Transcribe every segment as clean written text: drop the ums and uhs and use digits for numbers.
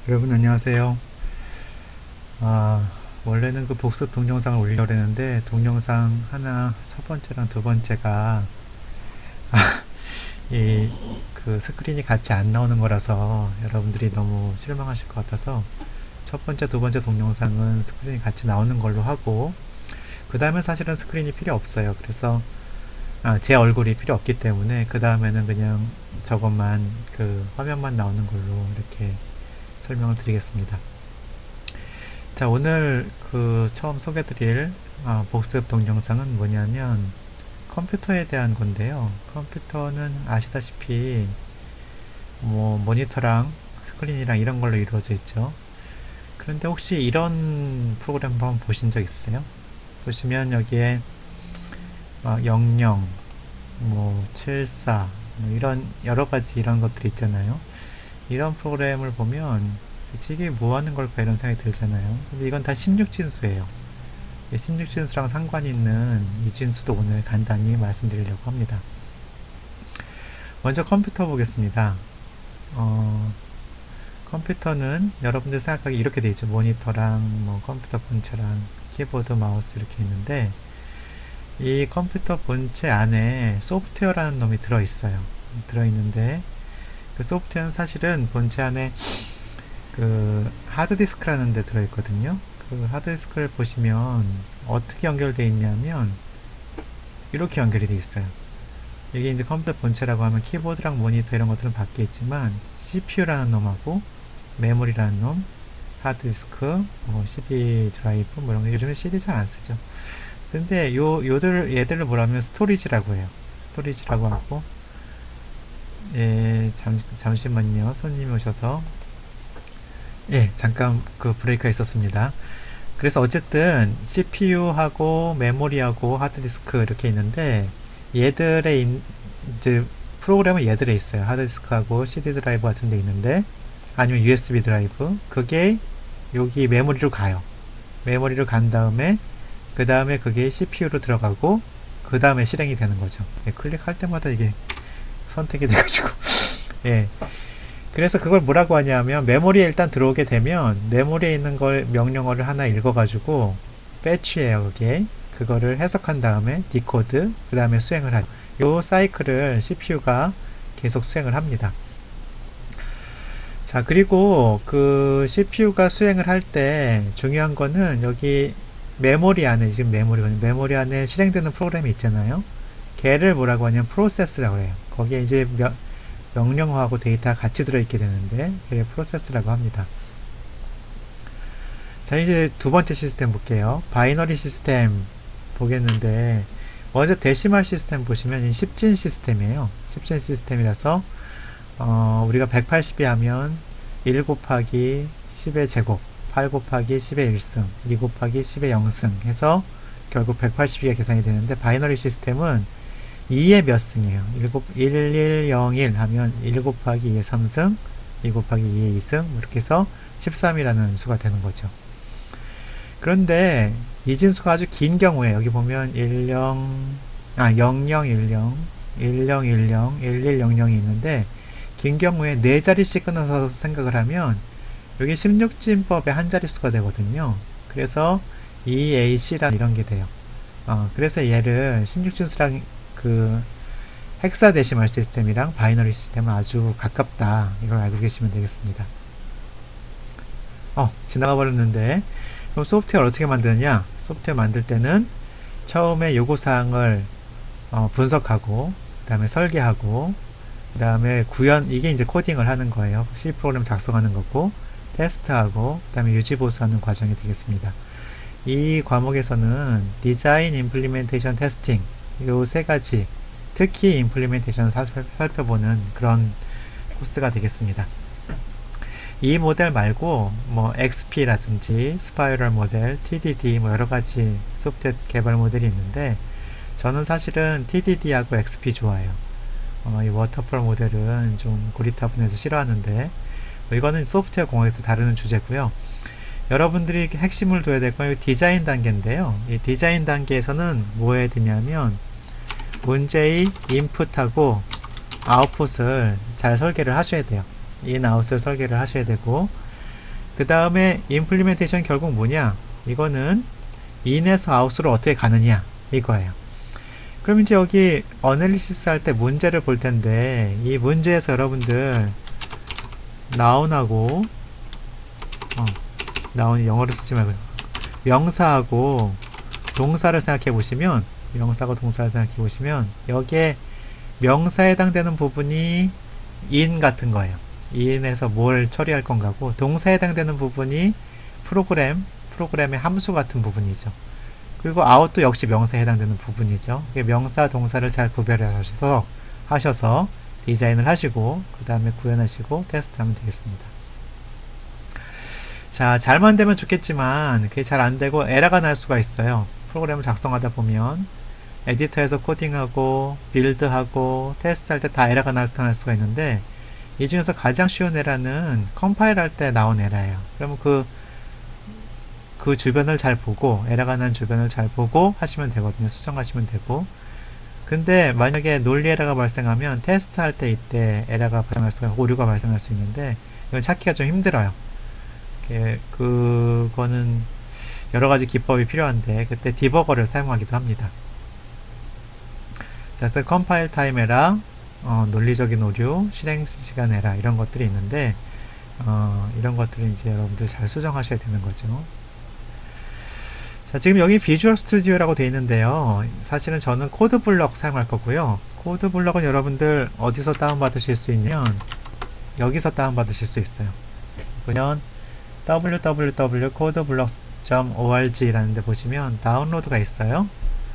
여러분 안녕하세요. 아, 원래는 그 복습 동영상을 올리려고 했는데 동영상 하나 첫 번째랑 두 번째가 이 그 스크린이 같이 안 나오는 거라서 여러분들이 너무 실망하실 것 같아서 첫 번째, 두 번째 동영상은 스크린이 같이 나오는 걸로 하고 그 다음에 사실은 스크린이 필요 없어요. 그래서 제 얼굴이 필요 없기 때문에 그 다음에는 그냥 저것만 그 화면만 나오는 걸로 이렇게 설명을 드리겠습니다. 자, 오늘 그 처음 소개드릴 복습 동영상은 뭐냐면 컴퓨터에 대한 건데요. 컴퓨터는 아시다시피 뭐 모니터랑 스크린이랑 이런 걸로 이루어져 있죠. 그런데 혹시 이런 프로그램 한번 보신 적 있어요? 보시면 여기에 00, 뭐 74, 뭐 이런 여러 가지 이런 것들이 있잖아요. 이런 프로그램을 보면 이게 뭐 하는 걸까 이런 생각이 들잖아요. 근데 이건 다 16진수예요. 16진수랑 상관이 있는 이 진수도 오늘 간단히 말씀드리려고 합니다. 먼저 컴퓨터 보겠습니다. 컴퓨터는 여러분들 생각하기 이렇게 되어 있죠. 모니터랑 뭐 컴퓨터 본체랑 키보드, 마우스 이렇게 있는데 이 컴퓨터 본체 안에 소프트웨어라는 놈이 들어있어요. 들어있는데 그 소프트웨어는 사실은 본체 안에 그 하드디스크라는 데 들어있거든요. 그 하드디스크를 보시면 어떻게 연결되어 있냐면 이렇게 연결이 되어 있어요. 이게 이제 컴퓨터 본체라고 하면 키보드랑 모니터 이런 것들은 밖에 있지만 CPU라는 놈하고 메모리라는 놈, 하드디스크, 뭐 CD 드라이브 뭐 이런 거 요즘에 CD 잘 안 쓰죠. 근데 얘들을 뭐라면 스토리지라고 해요. 스토리지라고 하고 잠시만요. 손님이 오셔서 잠깐 그 브레이크가 있었습니다. 그래서 어쨌든 CPU하고 메모리하고 하드디스크 이렇게 있는데 얘들의 이제 프로그램은 얘들에 있어요. 하드디스크하고 CD 드라이브 같은 데 있는데 아니면 USB 드라이브 그게 여기 메모리로 가요. 메모리로 간 다음에 그 다음에 그게 CPU로 들어가고 그 다음에 실행이 되는 거죠. 클릭할 때마다 이게 선택이 돼가지고 예. 그래서 그걸 뭐라고 하냐면 메모리에 일단 들어오게 되면 메모리에 있는 걸 명령어를 하나 읽어가지고 배치예요. 그게 그거를 해석한 다음에 디코드 그 다음에 수행을 하죠. 요 사이클을 CPU가 계속 수행을 합니다. 자, 그리고 그 CPU가 수행을 할 때 중요한 거는 여기 메모리 안에 지금 메모리 안에 실행되는 프로그램이 있잖아요. 걔를 뭐라고 하냐면 프로세스라고 해요. 거기에 이제 명령어하고 데이터가 같이 들어있게 되는데 걔를 프로세스라고 합니다. 자, 이제 두 번째 시스템 볼게요. 바이너리 시스템 보겠는데 먼저 데시멀 시스템 보시면 10진 시스템이에요. 10진 시스템이라서 우리가 180이 하면 1 곱하기 10의 제곱 8 곱하기 10의 1승 2 곱하기 10의 0승 해서 결국 180이가 계산이 되는데 바이너리 시스템은 2의 몇 승이에요. 1101 하면 1 곱하기 2의 3승 2 곱하기 2의 2승 이렇게 해서 13이라는 수가 되는 거죠. 그런데 이 진수가 아주 긴 경우에 여기 보면 0010 1010 1100이 있는데 긴 경우에 4자리씩 끊어서 생각을 하면 여기 16진법의 한 자릿수가 되거든요. 그래서 EAC라는 이런 게 돼요. 그래서 얘를 16진수랑 그 헥사데시멀 시스템이랑 바이너리 시스템은 아주 가깝다. 이걸 알고 계시면 되겠습니다. 지나가 버렸는데 그럼 소프트웨어를 어떻게 만드느냐? 소프트웨어 만들 때는 처음에 요구사항을 분석하고 그 다음에 설계하고 그 다음에 이게 이제 코딩을 하는 거예요. C 프로그램 작성하는 거고 테스트하고 그 다음에 유지보수하는 과정이 되겠습니다. 이 과목에서는 디자인, 임플리멘테이션, 테스팅 요 세 가지 특히 임플리멘테이션을 살펴보는 그런 코스가 되겠습니다. 이 모델 말고 뭐 XP라든지 스파이럴 모델, TDD 뭐 여러가지 소프트웨어 개발 모델이 있는데 저는 사실은 TDD하고 XP 좋아해요. 이 워터폴 모델은 좀 고리타분해서 싫어하는데 이거는 소프트웨어 공학에서 다루는 주제고요. 여러분들이 핵심을 둬야 될 건 디자인 단계인데요. 이 디자인 단계에서는 뭐 해야 되냐면 문제의 인풋하고 아웃풋을 잘 설계를 하셔야 돼요. 인아웃을 설계를 하셔야 되고 그 다음에 implementation 결국 뭐냐? 이거는 in에서 out으로 어떻게 가느냐 이거예요. 그럼 이제 여기 어널리시스 할 때 문제를 볼 텐데, 이 문제에서 여러분들 noun하고 noun 영어로 쓰지 말고 명사하고 동사를 생각해 보시면, 명사하고 동사를 생각해 보시면 여기에 명사에 해당되는 부분이 in 같은 거예요. in에서 뭘 처리할 건가고, 동사에 해당되는 부분이 프로그램의 함수 같은 부분이죠. 그리고 out도 역시 명사에 해당되는 부분이죠. 명사, 동사를 잘 구별하셔서 디자인을 하시고 그 다음에 구현하시고 테스트하면 되겠습니다. 자, 잘만 되면 좋겠지만 그게 잘 안되고 에러가 날 수가 있어요. 프로그램을 작성하다 보면 에디터에서 코딩하고 빌드하고 테스트할 때 다 에러가 나타날 수가 있는데, 이 중에서 가장 쉬운 에러는 컴파일 할 때 나온 에러예요. 그러면 그 주변을 잘 보고, 에러가 난 주변을 잘 보고 하시면 되거든요. 수정하시면 되고. 근데 만약에 논리 에러가 발생하면 테스트 할 때 이때 에러가 발생할 수가 있고 오류가 발생할 수 있는데, 이건 찾기가 좀 힘들어요. 그거는 여러 가지 기법이 필요한데 그때 디버거를 사용하기도 합니다. 자, 그래서 컴파일 타임 에러, 논리적인 오류, 실행 시간 에러 이런 것들이 있는데, 이런 것들을 이제 여러분들 잘 수정하셔야 되는 거죠. 자, 지금 여기 비주얼 스튜디오라고 되어 있는데요. 사실은 저는 코드 블럭 사용할 거고요. 코드 블럭은 여러분들 어디서 다운받으실 수 있냐면 여기서 다운받으실 수 있어요. 그냥 www.codeblock.org 라는 데 보시면 다운로드가 있어요.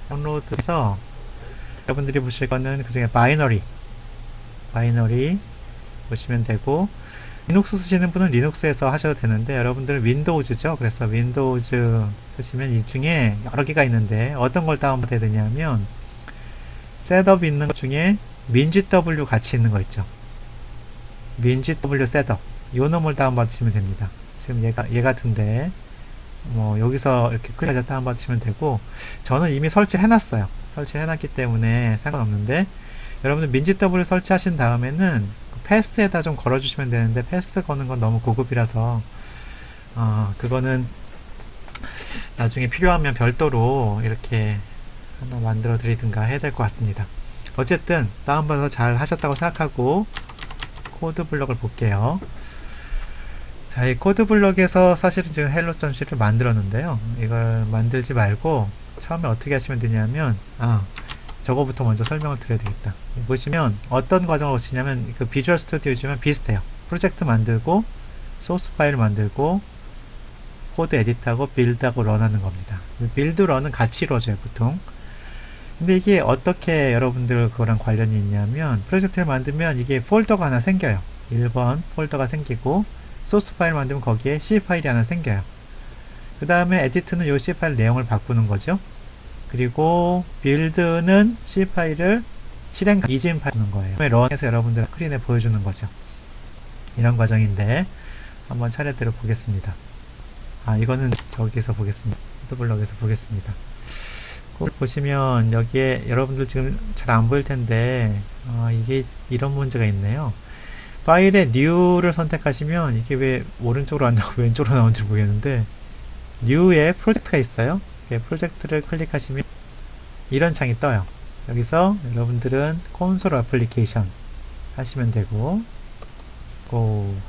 다운로드에서 여러분들이 보실 거는 그 중에 바이너리 보시면 되고, 리눅스 쓰시는 분은 리눅스에서 하셔도 되는데 여러분들은 윈도우즈죠. 그래서 윈도우즈 쓰시면 이 중에 여러 개가 있는데 어떤 걸 다운받아야 되냐면 셋업 있는 것 중에 민지W 같이 있는 거 있죠. 민지W 셋업 요 놈을 다운받으시면 됩니다. 지금 얘 같은데 여기서 이렇게 클릭해서 다운받으시면 되고, 저는 이미 설치를 해놨어요. 설치를 해놨기 때문에 상관없는데, 여러분들 민지W 설치하신 다음에는 패스에다 좀 걸어주시면 되는데, 패스 거는 건 너무 고급이라서 그거는 나중에 필요하면 별도로 이렇게 하나 만들어 드리든가 해야 될 것 같습니다. 어쨌든 다운받아서 잘 하셨다고 생각하고 코드 블럭을 볼게요. 자, 이 코드 블럭에서 사실은 지금 헬로.c를 만들었는데요. 이걸 만들지 말고 처음에 어떻게 하시면 되냐면, 저거부터 먼저 설명을 드려야 되겠다. 보시면 어떤 과정을 거치냐면 그 비주얼 스튜디오지만 비슷해요. 프로젝트 만들고 소스 파일 만들고 코드 에디트하고 빌드하고 런하는 겁니다. 빌드 런은 같이 이루어져요, 보통. 근데 이게 어떻게 여러분들 그거랑 관련이 있냐면, 프로젝트를 만들면 이게 폴더가 하나 생겨요. 1번 폴더가 생기고, 소스 파일 만들면 거기에 C 파일이 하나 생겨요. 그 다음에 에디트는 이 C 파일 내용을 바꾸는 거죠. 그리고 빌드는 C 파일을 이진 파일 주는 거예요. 런해서 여러분들 스크린에 보여주는 거죠. 이런 과정인데 한번 차례대로 보겠습니다. 이거는 저기서 보겠습니다. 코드블럭에서 보겠습니다. 보시면 여기에 여러분들 지금 잘 안 보일 텐데 이게 이런 문제가 있네요. 파일에 New를 선택하시면 이게 왜 오른쪽으로 안 나오고 왼쪽으로 나오는지 모르겠는데, New에 프로젝트가 있어요. 프로젝트를 클릭하시면 이런 창이 떠요. 여기서 여러분들은 콘솔 애플리케이션 하시면 되고,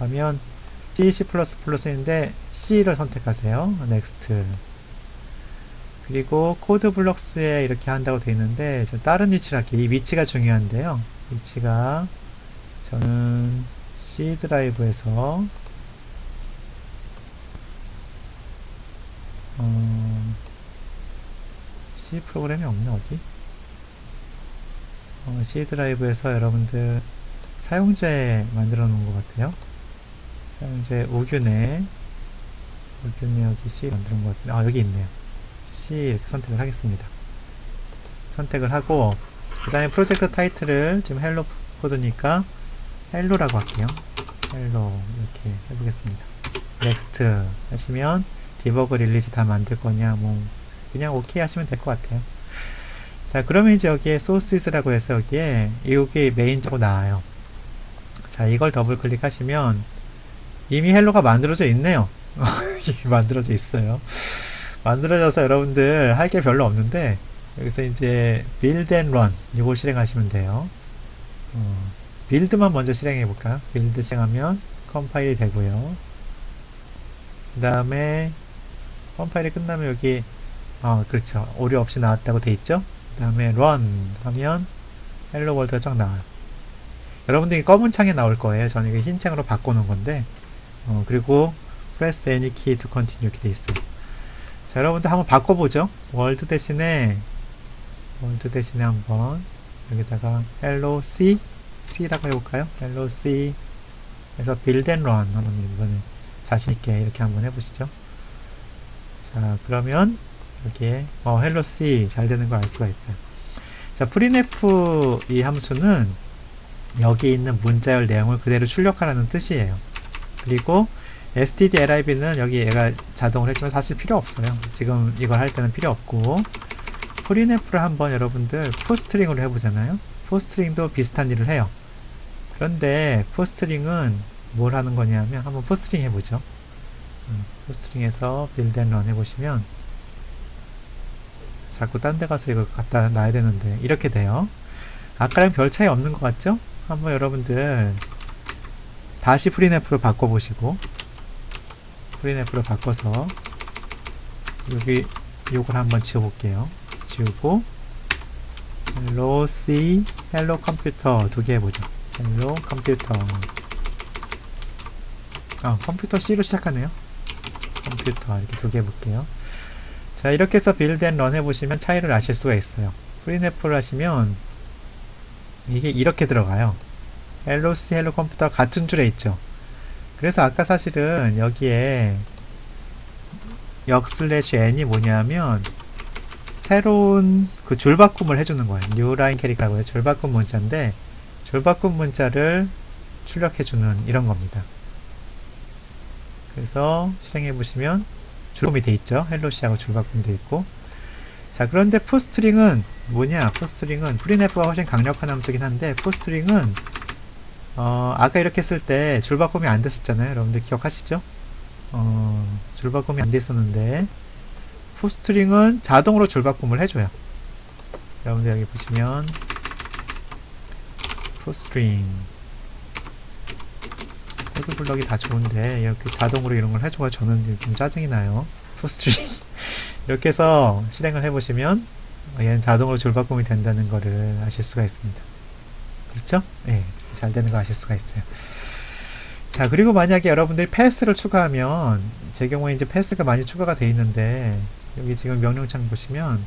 하면 C++인데 C를 선택하세요. Next. 그리고 코드 블럭스에 이렇게 한다고 되어 있는데, 다른 위치를 할게요. 이 위치가 중요한데요. 위치가 저는 C 드라이브에서 C 프로그램이 없네. 어디? C 드라이브에서 여러분들 사용자 만들어 놓은 것 같아요. 사용자 우균에 여기 C 만들어 놓은 것 같은데, 여기 있네요. C 이렇게 선택을 하겠습니다. 선택을 하고, 그 다음에 프로젝트 타이틀을 지금 헬로 코드니까 헬로라고 할게요. 헬로 이렇게 해보겠습니다. 넥스트 하시면 디버그 릴리즈 다 만들 거냐, 그냥 오케이 하시면 될 것 같아요. 자, 그러면 이제 여기에 소스라고 해서 여기에 메인적으로 나와요. 자, 이걸 더블 클릭하시면 이미 헬로가 만들어져 있네요. 이게 만들어져 있어요. 만들어져서 여러분들 할 게 별로 없는데 여기서 이제 build and run 이걸 실행하시면 돼요. 빌드만 먼저 실행해 볼까요? 빌드 실행하면 컴파일이 되고요. 그 다음에 컴파일이 끝나면 여기 그렇죠. 오류 없이 나왔다고 돼 있죠? 그 다음에 run 하면 헬로 월드가 쫙 나와요. 여러분들이 검은 창에 나올 거예요. 저는 이거 흰 창으로 바꿔놓은 건데 그리고 press any key to continue 이렇게 돼 있어요. 자, 여러분들 한번 바꿔보죠. 월드 대신에 한번 여기다가 hello C C라고 해볼까요? hello C 그래서 build and run 하면 이번에 자신있게 이렇게 한번 해보시죠. 자, 그러면 여기에 hello C 잘 되는 거 알 수가 있어요. 자, printf 이 함수는 여기 있는 문자열 내용을 그대로 출력하라는 뜻이에요. 그리고 stdlib는 여기 얘가 자동으로 했지만 사실 필요 없어요. 지금 이걸 할 때는 필요 없고 printf를 한번 여러분들 toString으로 해보잖아요. toString도 비슷한 일을 해요. 그런데 toString은 뭘 하는 거냐면 한번 toString 해보죠. toString에서 build and run 해보시면 자꾸 딴 데 가서 이거 갖다 놔야 되는데 이렇게 돼요. 아까랑 별 차이 없는 것 같죠? 한번 여러분들 다시 printf로 바꿔보시고 printf로 바꿔서 여기 요걸 한번 지워볼게요. 지우고 hello C, hello computer 두 개 해보죠. hello computer 컴퓨터 C로 시작하네요. 컴퓨터 이렇게 두 개 해볼게요. 자, 이렇게 해서 build and run 해보시면 차이를 아실 수가 있어요. printf를 하시면 이게 이렇게 들어가요. hello C, hello computer 같은 줄에 있죠. 그래서 아까 사실은 여기에 역/n이 뭐냐면 새로운 그 줄바꿈을 해주는 거예요. new line 캐릭터라고 해요. 줄바꿈 문자인데 줄바꿈 문자를 출력해주는 이런 겁니다. 그래서 실행해 보시면 줄바꿈이 돼 있죠. hello C하고 줄바꿈이 돼 있고. 자, 그런데 toString은 뭐냐? toString은 printf가 훨씬 강력한 함수긴 한데 toString은 아까 이렇게 쓸 때 줄바꿈이 안 됐었잖아요. 여러분들 기억하시죠? 줄바꿈이 안 됐었는데 toString은 자동으로 줄바꿈을 해줘요. 여러분들 여기 보시면 toString 코드 블럭이 다 좋은데 이렇게 자동으로 이런 걸 해줘가 저는 좀 짜증이 나요. toString 이렇게 해서 실행을 해보시면 얘는 자동으로 줄바꿈이 된다는 거를 아실 수가 있습니다. 그렇죠? 예, 잘 되는 거 아실 수가 있어요. 자, 그리고 만약에 여러분들이 패스를 추가하면 제 경우에 이제 패스가 많이 추가가 돼 있는데 여기 지금 명령창 보시면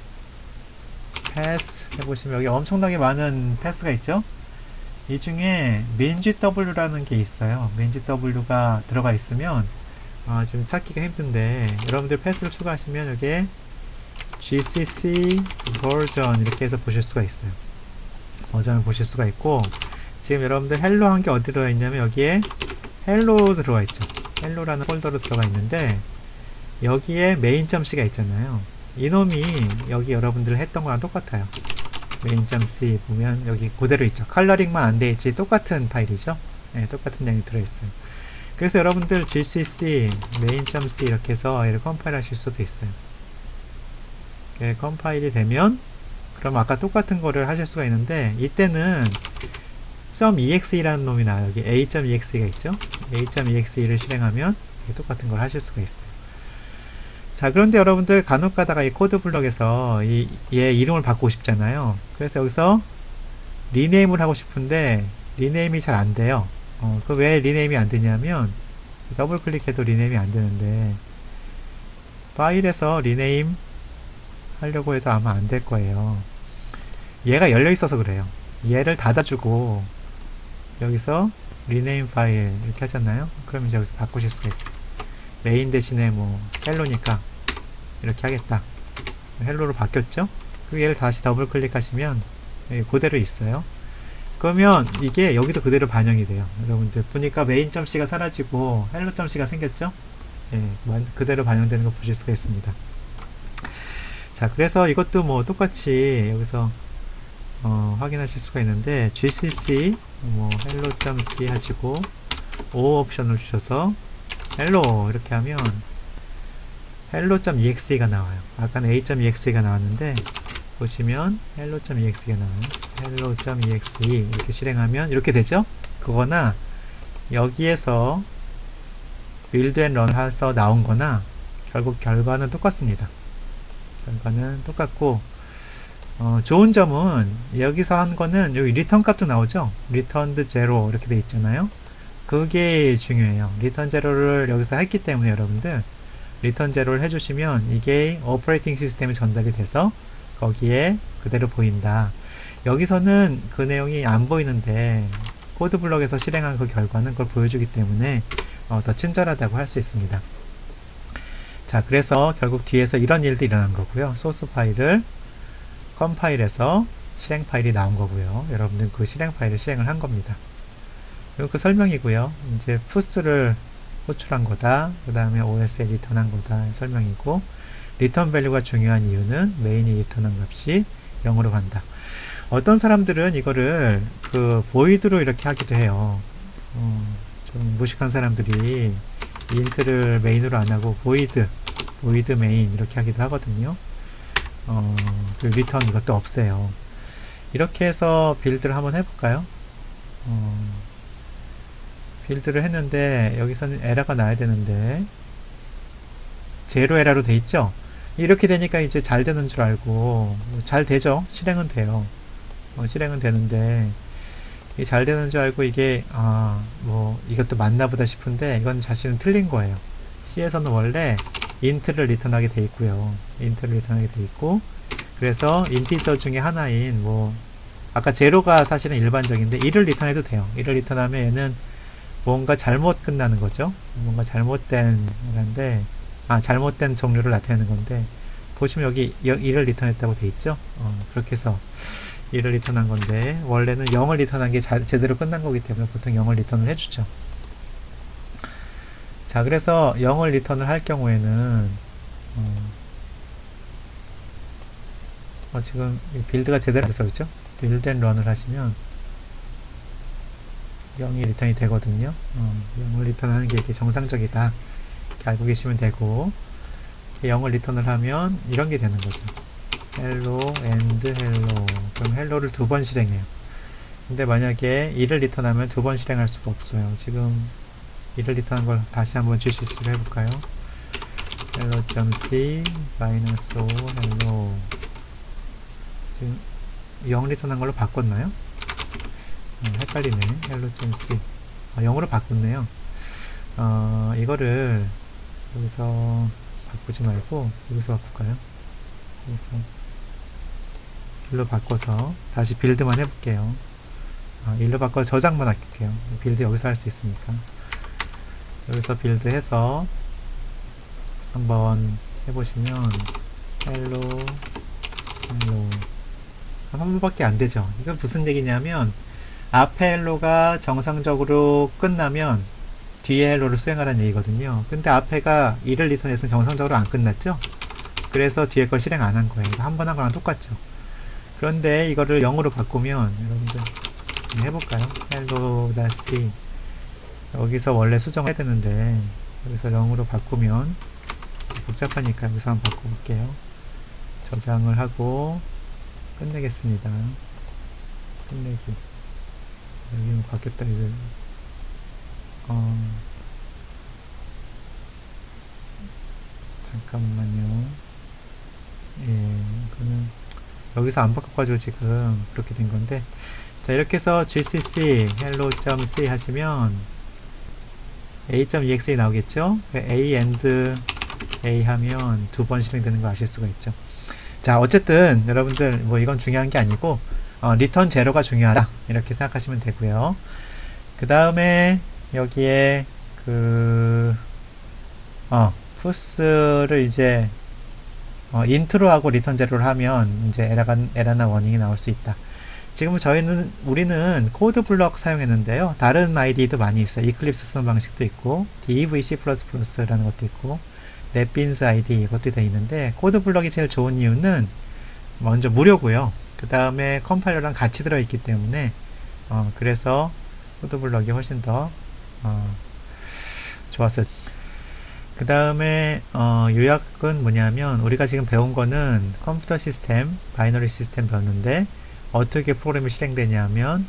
패스 해보시면 여기 엄청나게 많은 패스가 있죠. 이 중에 minGW라는 게 있어요. minGW가 들어가 있으면 지금 찾기가 힘든데 여러분들 패스를 추가하시면 여기에 gcc 버전 이렇게 해서 보실 수가 있어요. 버전을 보실 수가 있고 지금 여러분들 헬로 한 게 어디 들어가 있냐면 여기에 헬로 들어가 있죠. 헬로라는 폴더로 들어가 있는데 여기에 main.c가 있잖아요. 이놈이 여기 여러분들 했던 거랑 똑같아요. main.c 보면 여기 그대로 있죠. 컬러링만 안 돼 있지 똑같은 파일이죠. 네, 똑같은 양이 들어있어요. 그래서 여러분들 gcc main.c 이렇게 해서 얘를 컴파일 하실 수도 있어요. 컴파일이 되면 그럼 아까 똑같은 거를 하실 수가 있는데 이때는 .exe라는 놈이 나와요. 여기 a.exe가 있죠. a.exe를 실행하면 똑같은 걸 하실 수가 있어요. 자, 그런데 여러분들 간혹 가다가 이 코드 블럭에서 얘 이름을 바꾸고 싶잖아요. 그래서 여기서 리네임을 하고 싶은데 리네임이 잘 안 돼요. 그 왜 리네임이 안 되냐면 더블 클릭해도 리네임이 안 되는데 파일에서 리네임 하려고 해도 아마 안 될 거예요. 얘가 열려 있어서 그래요. 얘를 닫아주고 여기서 리네임 파일 이렇게 하잖아요. 그럼 이제 여기서 바꾸실 수가 있어요. 메인 대신에 뭐 헬로니까 이렇게 하겠다. 헬로로 바뀌었죠? 그리고 얘를 다시 더블 클릭하시면 여기 그대로 있어요. 그러면 이게 여기도 그대로 반영이 돼요. 여러분들 보니까 main.c가 사라지고 hello.c가 생겼죠? 예, 그대로 반영되는 거 보실 수가 있습니다. 자, 그래서 이것도 뭐 똑같이 여기서 확인하실 수가 있는데 gcc 뭐 hello.c 하시고 o 옵션을 주셔서 hello 이렇게 하면 hello.exe가 나와요. 아까는 a.exe가 나왔는데 보시면 hello.exe가 나와요. hello.exe 이렇게 실행하면 이렇게 되죠. 그거나 여기에서 build and run 해서 나온 거나 결국 결과는 똑같습니다. 결과는 똑같고 좋은 점은 여기서 한 거는 여기 return 값도 나오죠. returned 0 이렇게 돼 있잖아요. 그게 중요해요. return 0를 여기서 했기 때문에 여러분들 return 0를 해주시면 이게 오퍼레이팅 시스템에 전달이 돼서 거기에 그대로 보인다. 여기서는 그 내용이 안 보이는데 코드 블럭에서 실행한 그 결과는 그걸 보여주기 때문에 더 친절하다고 할 수 있습니다. 자, 그래서 결국 뒤에서 이런 일도 일어난 거고요. 소스 파일을 컴파일해서 실행 파일이 나온 거고요. 여러분들 그 실행 파일을 실행을 한 겁니다. 그리고 그 설명이고요. 이제 푸스를 호출한 거다. 그 다음에 OS에 리턴한 거다. 설명이고, 리턴 밸류가 중요한 이유는 메인이 리턴한 값이 0으로 간다. 어떤 사람들은 이거를 그 void로 이렇게 하기도 해요. 좀 무식한 사람들이 int를 메인으로 안 하고 void main 이렇게 하기도 하거든요. 그 리턴 이것도 없애요. 이렇게 해서 빌드를 한번 해볼까요? 빌드를 했는데 여기서는 에러가 나야 되는데 제로 에러로 돼 있죠. 이렇게 되니까 이제 잘 되는 줄 알고 잘 되죠. 실행은 돼요. 실행은 되는데 이게 잘 되는 줄 알고 이게 뭐 이것도 맞나 보다 싶은데 이건 사실은 틀린 거예요. C에서는 원래 int를 리턴하게 돼 있고요. int를 리턴하게 돼 있고 그래서 인티저 중에 하나인 뭐 아까 제로가 사실은 일반적인데 1을 리턴해도 돼요. 1을 리턴하면 얘는 뭔가 잘못 끝나는 거죠. 뭔가 잘못된 건데 잘못된 종류를 나타내는 건데 보시면 여기 1을 리턴했다고 돼 있죠. 그렇게 해서 1을 리턴한 건데 원래는 0을 리턴한 게 제대로 끝난 거기 때문에 보통 0을 리턴을 해주죠. 자, 그래서 0을 리턴을 할 경우에는 지금 빌드가 제대로 돼서 그렇죠? 빌드 앤 런을 하시면 0이 리턴이 되거든요. 0을 리턴하는 게 이렇게 정상적이다. 이렇게 알고 계시면 되고 이렇게 0을 리턴을 하면 이런 게 되는 거죠. hello and hello. 그럼 hello를 두 번 실행해요. 근데 만약에 2를 리턴하면 두 번 실행할 수가 없어요. 지금 2를 리턴한 걸 다시 한번 GCC로 해볼까요? hello.c -o hello. 지금 0 리턴한 걸로 바꿨나요? 헷갈리네. hello.c 0으로 바꿨네요. 이거를 여기서 바꾸지 말고 여기서 바꿀까요? 여기서 일로 바꿔서 다시 빌드만 해볼게요. 일로 바꿔서 저장만 할게요. 빌드 여기서 할 수 있으니까 여기서 빌드 해서 한번 해보시면 hello 한 번밖에 안 되죠. 이건 무슨 얘기냐면 앞에 헬로가 정상적으로 끝나면 뒤에 헬로를 수행하라는 얘기거든요. 근데 앞에가 1을 리턴해서 정상적으로 안 끝났죠. 그래서 뒤에 걸 실행 안 한 거예요. 한 번 한 거랑 똑같죠. 그런데 이거를 0으로 바꾸면 여러분들 해볼까요? hello-c 여기서 원래 수정해야 되는데 여기서 0으로 바꾸면 복잡하니까 여기서 한번 바꿔볼게요. 저장을 하고 끝내겠습니다. 끝내기. 여기 뭐 바뀌었다 이거. 잠깐만요. 이거는 여기서 안 바꿔가지고 지금 그렇게 된 건데, 자, 이렇게 해서 gcc hello.c 하시면 a.exe 나오겠죠? a and a 하면 두 번 실행되는 거 아실 수가 있죠. 자, 어쨌든 여러분들 뭐 이건 중요한 게 아니고 리턴 제로가 중요하다 이렇게 생각하시면 되고요. 그 다음에 여기에 푸스를 이제 인트로 하고 리턴 제로를 하면 이제 에러나 워닝이 나올 수 있다. 지금 우리는 코드 블럭 사용했는데요. 다른 아이디도 많이 있어요. 이클립스 쓰는 방식도 있고 DVC++라는 것도 있고 넷빈스 아이디 이것도 다 있는데 코드 블럭이 제일 좋은 이유는 먼저 무료고요. 그 다음에 컴파일러랑 같이 들어있기 때문에 그래서 코드 블럭이 훨씬 더 좋았어요. 그 다음에 요약은 뭐냐면 우리가 지금 배운 거는 컴퓨터 시스템, 바이너리 시스템 배웠는데 어떻게 프로그램이 실행되냐면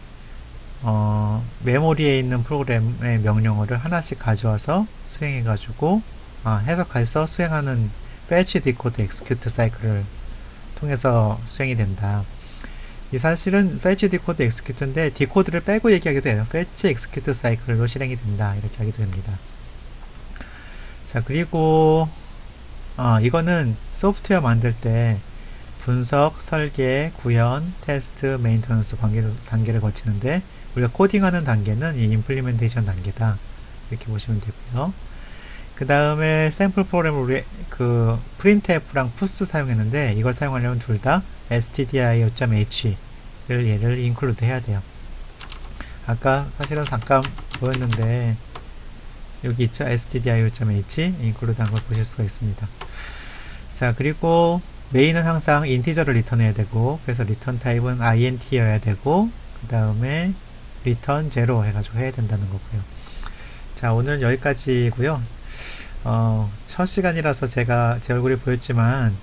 메모리에 있는 프로그램의 명령어를 하나씩 가져와서 수행해가지고 해석해서 수행하는 fetch, decode, execute 사이클을 통해서 수행이 된다. 이 사실은 fetch, decode, execute인데 decode를 빼고 얘기하기도 해요. fetch, execute 사이클로 실행이 된다. 이렇게 하기도 됩니다. 자, 그리고 이거는 소프트웨어 만들 때 분석, 설계, 구현, 테스트, 메인터넌스 단계를 거치는데 우리가 코딩하는 단계는 이 임플리멘테이션 단계다. 이렇게 보시면 되고요. 그 다음에 샘플 프로그램을 우리 그 printf랑 push 사용했는데 이걸 사용하려면 둘 다 stdio.h를 얘를 include 해야 돼요. 아까 사실은 잠깐 보였는데 여기 있죠. stdio.h include 한 걸 보실 수가 있습니다. 자, 그리고 메인은 항상 인티저를 리턴해야 되고 그래서 리턴 타입은 int여야 되고 그 다음에 리턴 제로 해가지고 해야 된다는 거고요. 자, 오늘 여기까지고요. 첫 시간이라서 제가 제 얼굴이 보였지만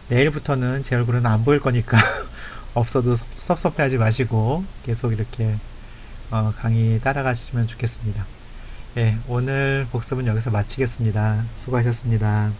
내일부터는 제 얼굴은 안 보일 거니까 없어도 섭섭해하지 마시고 계속 이렇게 강의 따라가시면 좋겠습니다. 예, 오늘 복습은 여기서 마치겠습니다. 수고하셨습니다.